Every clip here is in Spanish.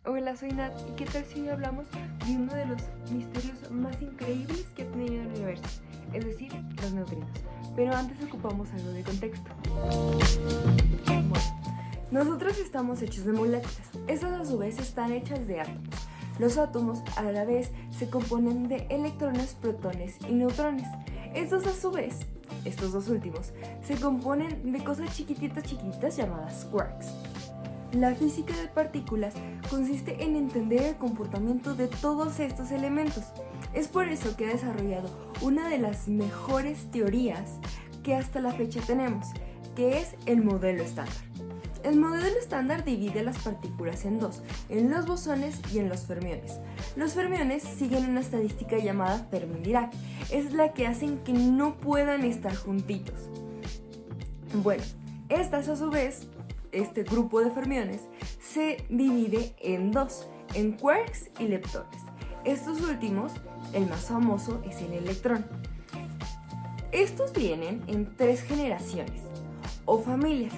Hola, soy Nat, y qué tal si hoy hablamos de uno de los misterios más increíbles que ha tenido el universo, es decir, los neutrinos. Pero antes ocupamos algo de contexto. Bueno, nosotros estamos hechos de moléculas, estas a su vez están hechas de átomos. Los átomos a la vez se componen de electrones, protones y neutrones. Estos a su vez, estos dos últimos, se componen de cosas chiquititas llamadas quarks. La física de partículas consiste en entender el comportamiento de todos estos elementos. Es por eso que ha desarrollado una de las mejores teorías que hasta la fecha tenemos, que es el modelo estándar. El modelo estándar divide las partículas en dos, en los bosones y en los fermiones. Los fermiones siguen una estadística llamada Fermi-Dirac, es la que hacen que no puedan estar juntitos. Bueno, estas a su vez, este grupo de fermiones se divide en dos, en quarks y leptones. Estos últimos, el más famoso es el electrón. Estos vienen en tres generaciones o familias,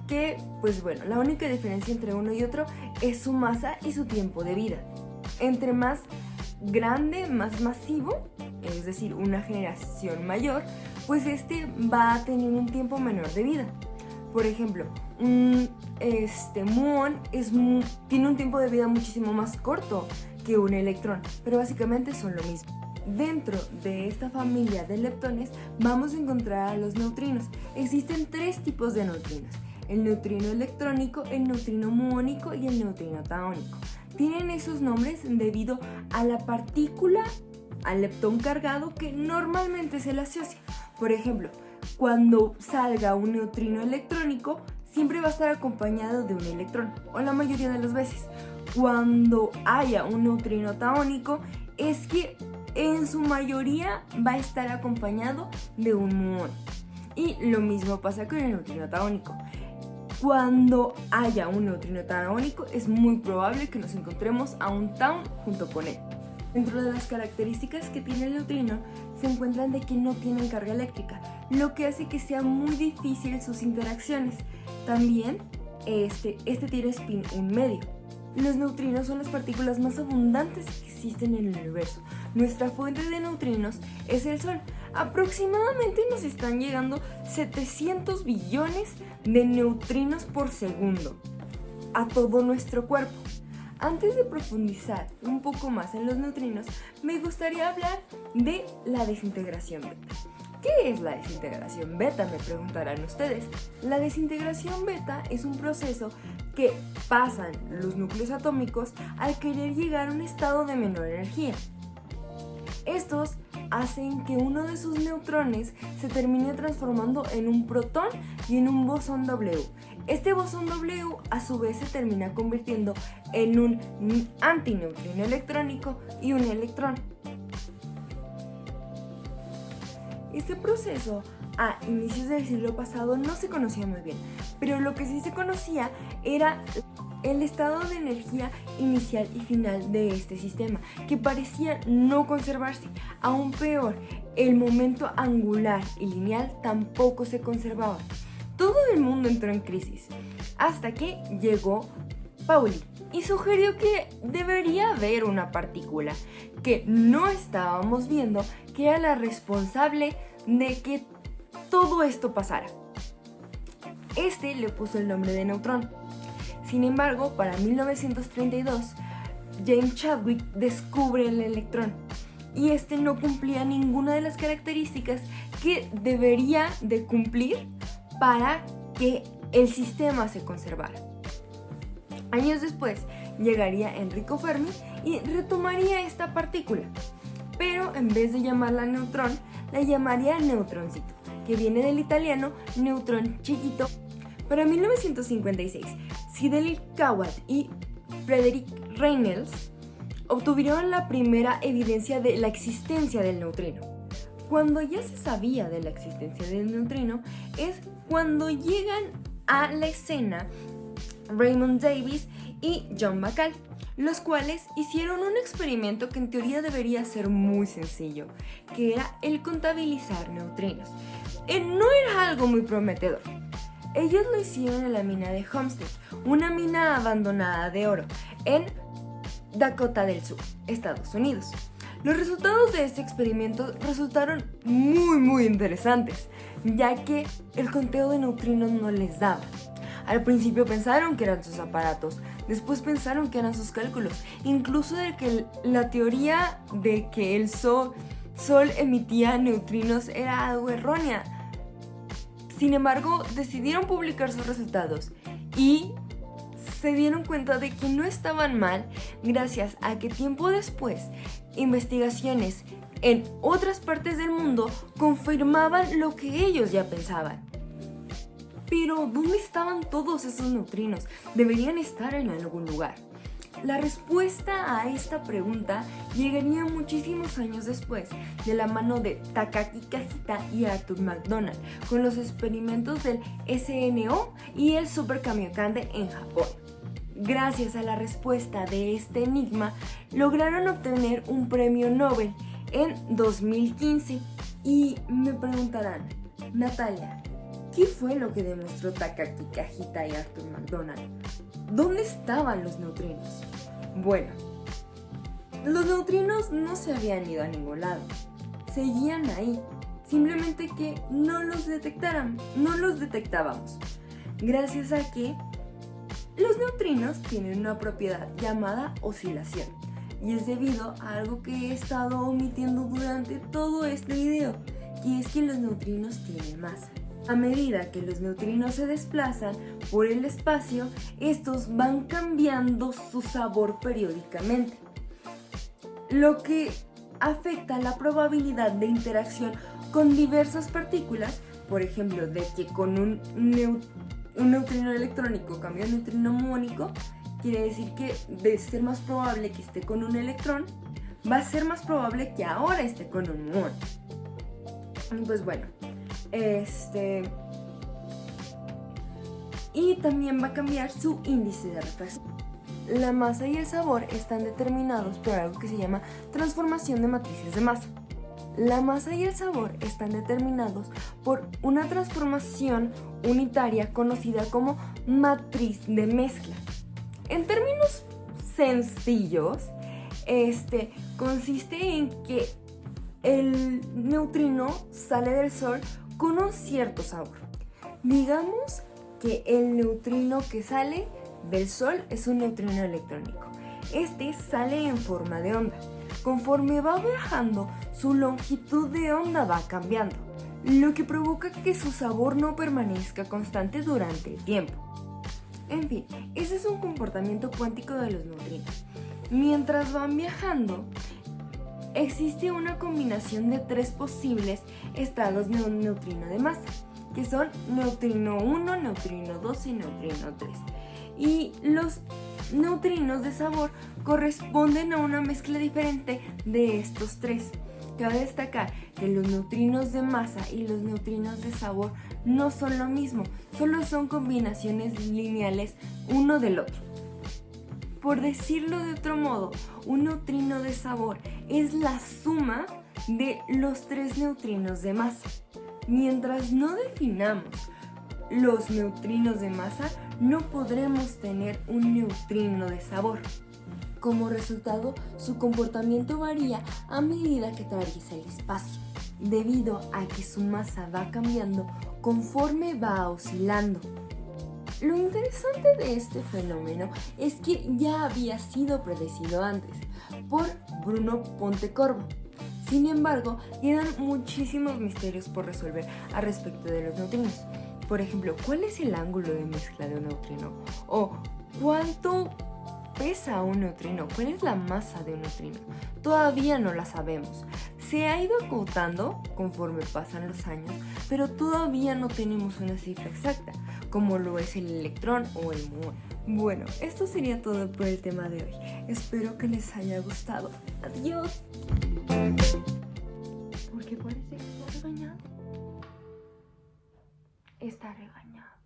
que pues bueno, la única diferencia entre uno y otro es su masa y su tiempo de vida. Entre más grande, más masivo, es decir, una generación mayor, pues este va a tener un tiempo menor de vida. Por ejemplo, un muón tiene un tiempo de vida muchísimo más corto que un electrón, pero básicamente son lo mismo. Dentro de esta familia de leptones vamos a encontrar a los neutrinos. Existen tres tipos de neutrinos: el neutrino electrónico, el neutrino muónico y el neutrino taónico. Tienen esos nombres debido a la partícula, al leptón cargado, que normalmente se le asocia. Por ejemplo, cuando salga un neutrino electrónico, siempre va a estar acompañado de un electrón, o la mayoría de las veces. Cuando haya un neutrino taónico, es que en su mayoría va a estar acompañado de un muón. Y lo mismo pasa con el neutrino taónico. Cuando haya un neutrino taónico, es muy probable que nos encontremos a un taón junto con él. Dentro de las características que tiene el neutrino se encuentran de que no tienen carga eléctrica, lo que hace que sea muy difícil sus interacciones. También este tiene spin 1 medio. Los neutrinos son las partículas más abundantes que existen en el universo. Nuestra fuente de neutrinos es el Sol. Aproximadamente nos están llegando 700 billones de neutrinos por segundo a todo nuestro cuerpo. Antes de profundizar un poco más en los neutrinos, me gustaría hablar de la desintegración beta. ¿Qué es la desintegración beta?, me preguntarán ustedes. La desintegración beta es un proceso que pasan los núcleos atómicos al querer llegar a un estado de menor energía. Estos hacen que uno de sus neutrones se termine transformando en un protón y en un bosón W. Este bosón W a su vez se termina convirtiendo en un antineutrino electrónico y un electrón. Este proceso a inicios del siglo pasado no se conocía muy bien, pero lo que sí se conocía era el estado de energía inicial y final de este sistema, que parecía no conservarse. Aún peor, el momento angular y lineal tampoco se conservaba. Todo el mundo entró en crisis, hasta que llegó Pauli y sugirió que debería haber una partícula que no estábamos viendo, que era la responsable de que todo esto pasara. Este le puso el nombre de neutrón. Sin embargo, para 1932, James Chadwick descubre el electrón y este no cumplía ninguna de las características que debería de cumplir para que el sistema se conservara. Años después llegaría Enrico Fermi y retomaría esta partícula, pero en vez de llamarla neutrón, la llamaría neutroncito, que viene del italiano neutrón chiquito. Para 1956, Sidney Kawat y Frederick Reynolds obtuvieron la primera evidencia de la existencia del neutrino. Cuando ya se sabía de la existencia del neutrino es cuando llegan a la escena Raymond Davis y John McCall, los cuales hicieron un experimento que en teoría debería ser muy sencillo, que era el contabilizar neutrinos. No era algo muy prometedor. Ellos lo hicieron en la mina de Homestead, una mina abandonada de oro, en Dakota del Sur, Estados Unidos. Los resultados de este experimento resultaron muy interesantes, ya que el conteo de neutrinos no les daba. Al principio pensaron que eran sus aparatos, después pensaron que eran sus cálculos, incluso de que la teoría de que el Sol emitía neutrinos era algo errónea. Sin embargo, decidieron publicar sus resultados y se dieron cuenta de que no estaban mal gracias a que tiempo después investigaciones en otras partes del mundo confirmaban lo que ellos ya pensaban. Pero, ¿dónde estaban todos esos neutrinos? Deberían estar en algún lugar. La respuesta a esta pregunta llegaría muchísimos años después, de la mano de Takaaki Kajita y Arthur McDonald, con los experimentos del SNO y el Super Kamiokande en Japón. Gracias a la respuesta de este enigma, lograron obtener un premio Nobel en 2015. Y me preguntarán, Natalia, ¿qué fue lo que demostró Takaaki Kajita y Arthur McDonald? ¿Dónde estaban los neutrinos? Bueno, los neutrinos no se habían ido a ningún lado, seguían ahí, simplemente que no los detectábamos, gracias a que los neutrinos tienen una propiedad llamada oscilación, y es debido a algo que he estado omitiendo durante todo este video, y es que los neutrinos tienen masa. A medida que los neutrinos se desplazan por el espacio, estos van cambiando su sabor periódicamente, lo que afecta la probabilidad de interacción con diversas partículas, por ejemplo, de que con un neutrino electrónico cambia a un neutrino muónico, quiere decir que de ser más probable que esté con un electrón, va a ser más probable que ahora esté con un muón. Pues bueno, y también va a cambiar su índice de refracción. La masa y el sabor están determinados por algo que se llama transformación de matrices de masa. La masa y el sabor están determinados por una transformación unitaria conocida como matriz de mezcla. En términos sencillos, consiste en que el neutrino sale del Sol con un cierto sabor. Digamos que el neutrino que sale del Sol es un neutrino electrónico. Este sale en forma de onda. Conforme va viajando, su longitud de onda va cambiando, lo que provoca que su sabor no permanezca constante durante el tiempo. En fin, ese es un comportamiento cuántico de los neutrinos. Mientras van viajando, existe una combinación de 3 posibles estados de un neutrino de masa, que son neutrino 1, neutrino 2 y neutrino 3. Y los neutrinos de sabor corresponden a una mezcla diferente de estos 3. Cabe destacar que los neutrinos de masa y los neutrinos de sabor no son lo mismo, solo son combinaciones lineales uno del otro. Por decirlo de otro modo, un neutrino de sabor es la suma de los 3 neutrinos de masa. Mientras no definamos los neutrinos de masa, no podremos tener un neutrino de sabor. Como resultado, su comportamiento varía a medida que atraviesa el espacio, debido a que su masa va cambiando conforme va oscilando. Lo interesante de este fenómeno es que ya había sido predecido antes por Bruno Pontecorvo. Sin embargo, quedan muchísimos misterios por resolver al respecto de los neutrinos. Por ejemplo, ¿cuál es el ángulo de mezcla de un neutrino? ¿O cuánto pesa un neutrino? ¿Cuál es la masa de un neutrino? Todavía no la sabemos. Se ha ido acotando conforme pasan los años, pero todavía no tenemos una cifra exacta, como lo es el electrón o el muón. Bueno, esto sería todo por el tema de hoy. Espero que les haya gustado. ¡Adiós! ¿Por qué parece que está regañado? Está regañado.